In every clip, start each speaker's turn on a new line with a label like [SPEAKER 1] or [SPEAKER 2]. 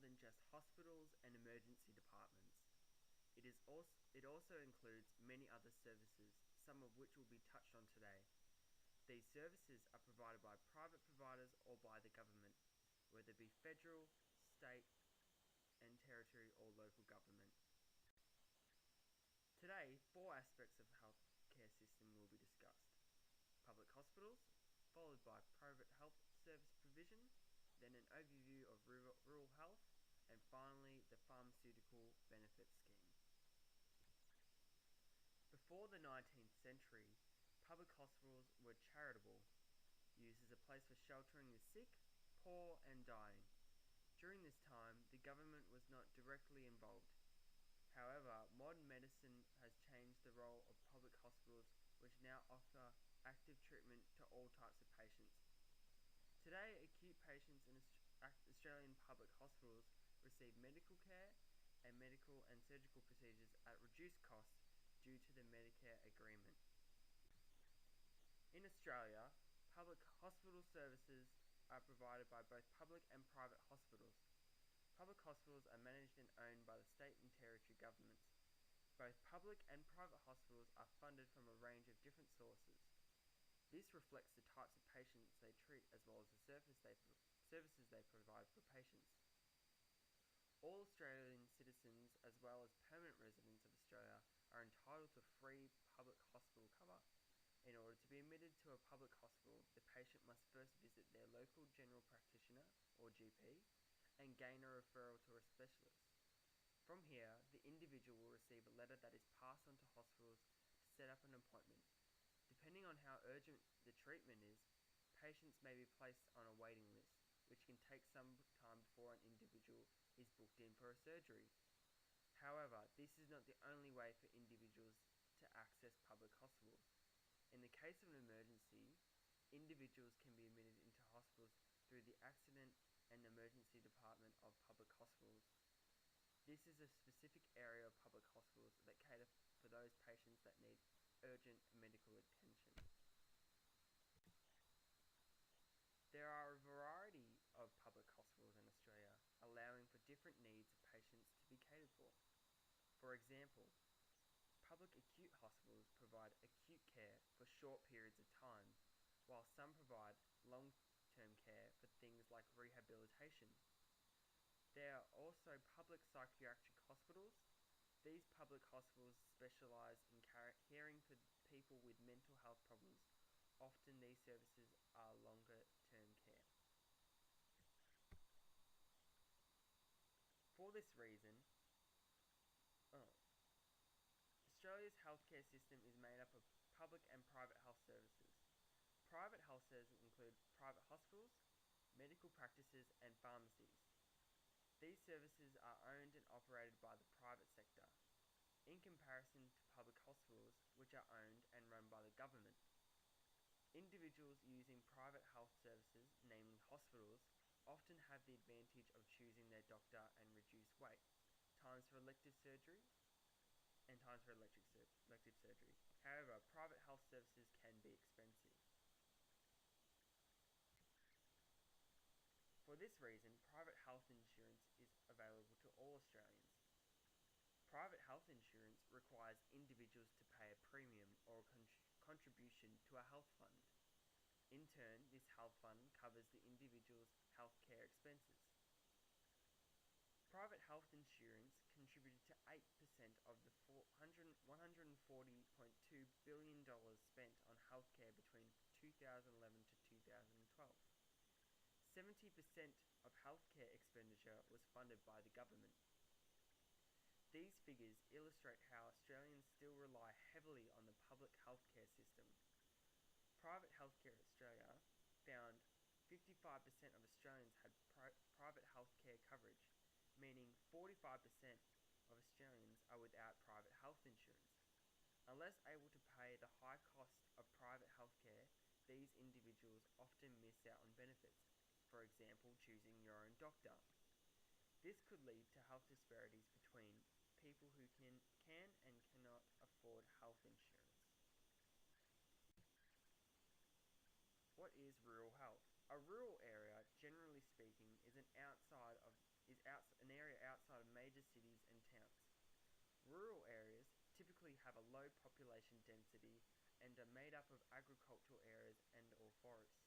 [SPEAKER 1] than just hospitals and emergency departments. It also includes many other services, some of which will be touched on today. These services are provided by private providers or by the government, whether it be federal, state, and territory or local government. Today, 4 aspects of the healthcare system will be discussed. Public hospitals, followed by private health service provision, then an overview of rural health, and finally the pharmaceutical benefit scheme. Before the 19th century, public hospitals were charitable, used as a place for sheltering the sick, poor, and dying. During this time, the government was not directly involved. However, modern medicine has changed the role of public hospitals, which now offer active treatment to all types of patients. Today, acute patients in Australian public hospitals receive medical care and medical and surgical procedures at reduced costs due to the Medicare agreement. In Australia, public hospital services are provided by both public and private hospitals. Public hospitals are managed and owned by the state and territory governments. Both public and private hospitals are funded from a range of different sources. This reflects the types of patients they treat as well as the services they provide for patients. All Australian citizens as well as permanent residents of Australia are entitled to free public hospital cover. In order to be admitted to a public hospital, the patient must first visit their local general practitioner or GP and gain a referral to a specialist. From here, the individual will receive a letter that is passed on to hospitals to set up an appointment. Depending on how urgent the treatment is, patients may be placed on a waiting list, which can take some time before an individual is booked in for a surgery. However, this is not the only way for individuals to access public hospitals. In the case of an emergency, individuals can be admitted into hospitals through the Accident and Emergency Department of public hospitals. This is a specific area of public hospitals that cater for those patients that need urgent medical attention. There are a variety of public hospitals in Australia, allowing for different needs of patients to be catered for. For example, public acute hospitals provide acute care for short periods of time, while some provide long-term care for things like rehabilitation. There are also public psychiatric hospitals. These public hospitals specialise in caring for people with mental health problems. Often these services are longer-term care. For this reason, Australia's healthcare system is made up of public and private health services. Private health services include private hospitals, medical practices, and pharmacies. These services are owned and operated by the private sector, in comparison to public hospitals, which are owned and run by the government. Individuals using private health services, namely hospitals, often have the advantage of choosing their doctor and reduced wait times for elective surgery. However, private health services can be expensive. For this reason, private health insurance is available to all Australians. Private health insurance requires individuals to pay a premium or a contribution to a health fund. In turn, this health fund covers the individual's healthcare expenses. Private health insurance contributed to 8% of the $140.2 billion spent on healthcare between 2011 to 2012. 70% of healthcare expenditure was funded by the government. These figures illustrate how Australians still rely heavily on the public healthcare system. Private Healthcare Australia found 55% of Australians had private healthcare coverage, meaning 45% of Australians are without private health insurance. Unless able to pay the high cost of private healthcare, these individuals often miss out on benefits, for example choosing your own doctor. This could lead to health disparities between people who can and cannot afford health insurance. What is rural health? A rural area, generally speaking, is Rural areas typically have a low population density and are made up of agricultural areas and or forests.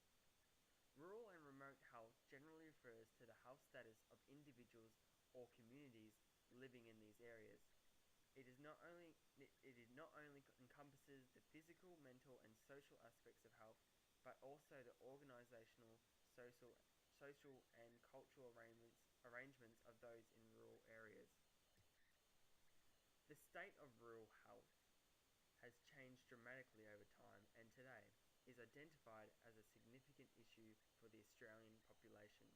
[SPEAKER 1] Rural and remote health generally refers to the health status of individuals or communities living in these areas. It not only encompasses the physical, mental, and social aspects of health, but also the organizational, social and cultural arrangements of those in rural areas. The state of rural health has changed dramatically over time and today is identified as a significant issue for the Australian population.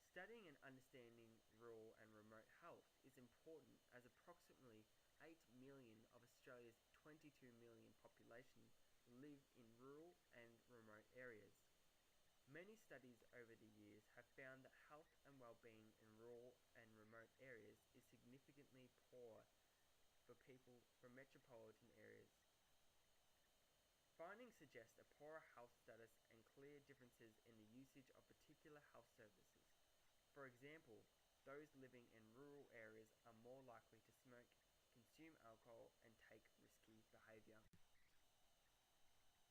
[SPEAKER 1] Studying and understanding rural and remote health is important as approximately 8 million of Australia's 22 million population live in rural and remote areas. Many studies over the years have found that health and well-being in rural and remote areas is significantly poorer for people from metropolitan areas. Findings suggest a poorer health status and clear differences in the usage of particular health services. For example, those living in rural areas are more likely to smoke, consume alcohol, and take risky behaviour.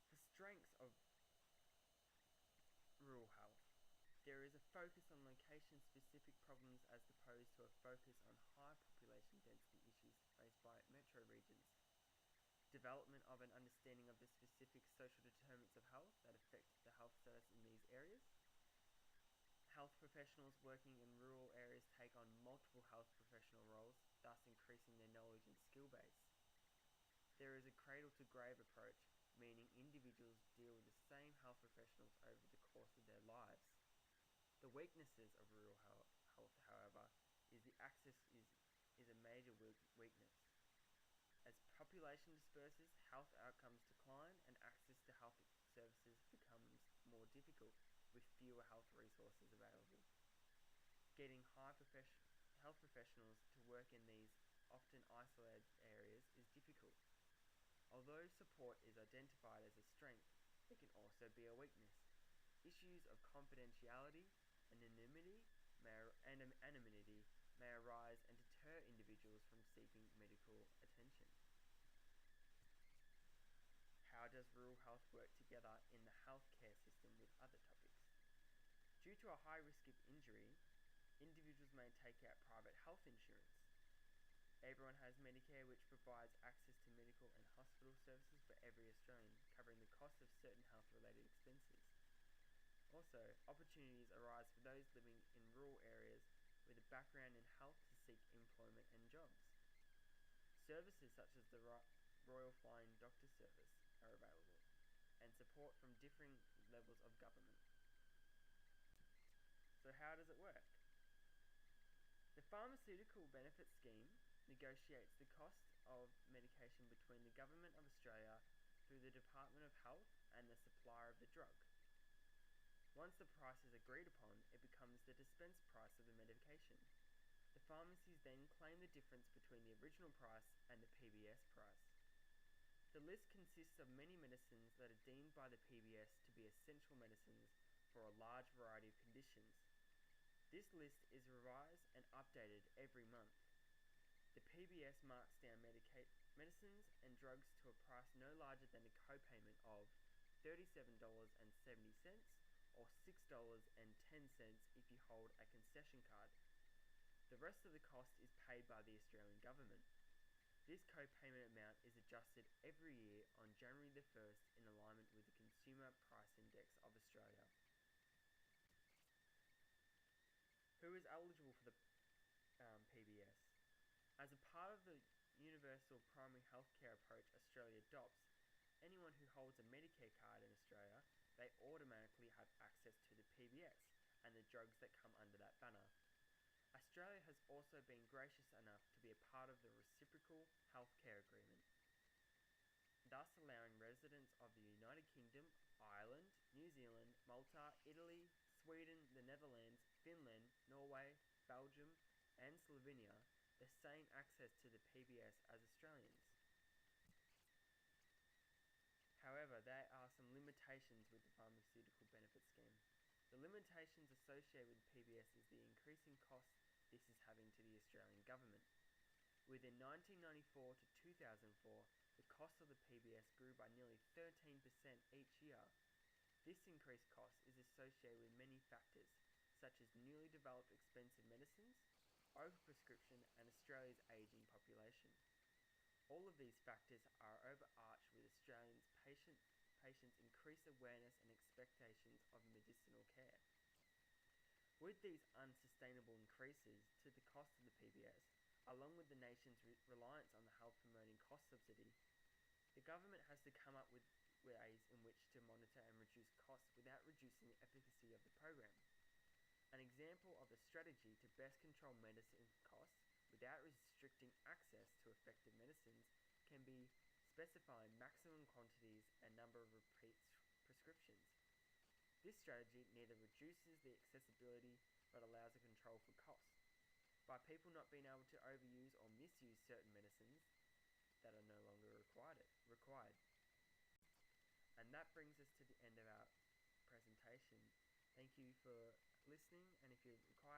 [SPEAKER 1] The strengths of rural health. There is a focus on location-specific problems as opposed to a focus on high population density issues faced by metro regions. Development of an understanding of the specific social determinants of health that affect the health status in these areas. Health professionals working in rural areas take on multiple health professional roles, thus increasing their knowledge and skill base. There is a cradle-to-grave approach, meaning individuals deal with the same health professionals over the course of their lives. The weaknesses of rural health, however, is the access is a major weakness. As population disperses, health outcomes decline and access to health services becomes more difficult with fewer health resources available. Getting health professionals to work in these often isolated areas is difficult. Although support is identified as a strength, it can also be a weakness. Issues of confidentiality, anonymity may arise and deter individuals from seeking medical attention. How does rural health work together in the healthcare system with other topics? Due to a high risk of injury, individuals may take out private health insurance. Everyone has Medicare, which provides access to medical and hospital services for every Australian, covering the cost of certain health-related expenses. Also, opportunities arise for those living in rural areas with a background in health to seek employment and jobs. Services such as the Royal Flying Doctor Service are available, and support from differing levels of government. So how does it work? The Pharmaceutical Benefits Scheme negotiates the cost of medication between the Government of Australia through the Department of Health and the supplier of the drug. Once the price is agreed upon, it becomes the dispense price of the medication. The pharmacies then claim the difference between the original price and the PBS price. The list consists of many medicines that are deemed by the PBS to be essential medicines for a large variety of conditions. This list is revised and updated every month. The PBS marks down medicines and drugs to a price no larger than a copayment of $37.70 or $6.10 if you hold a concession card. The rest of the cost is paid by the Australian Government. This copayment amount is adjusted every year on January the 1st in alignment with the Consumer Price Index of Australia. Who is eligible for the PBS? As a part of the universal primary healthcare approach Australia adopts, anyone who holds a Medicare card in Australia, they automatically have access to the PBS and the drugs that come under that banner. Australia has also been gracious enough to be a part of the Reciprocal Healthcare Agreement, thus allowing residents of the United Kingdom, Ireland, New Zealand, Malta, Italy, Sweden, the Netherlands, Finland, Norway, Belgium, and Slovenia the same access to the PBS as Australians. However, there are some limitations with the Pharmaceutical Benefit Scheme. The limitations associated with PBS is the increasing cost this is having to the Australian Government. Within 1994 to 2004, the cost of the PBS grew by nearly 13% each year. This increased cost is associated with many factors, such as newly developed expensive medicines, overprescription, and Australia's ageing population. All of these factors are overarched with Australians' patients' increased awareness and expectations of medicinal care. With these unsustainable increases to the cost of the PBS, along with the nation's reliance on the health promoting cost subsidy, the government has to come up with ways in which to monitor and reduce costs without reducing the efficacy of the program. An example of a strategy to best control medicine costs without restricting access to effective medicines can be specifying maximum quantities and number of repeat prescriptions. This strategy neither reduces the accessibility but allows a control for costs. By people not being able to overuse or misuse certain medicines that are no longer required. And that brings us to the end of our presentation. Thank you for listening, and if you require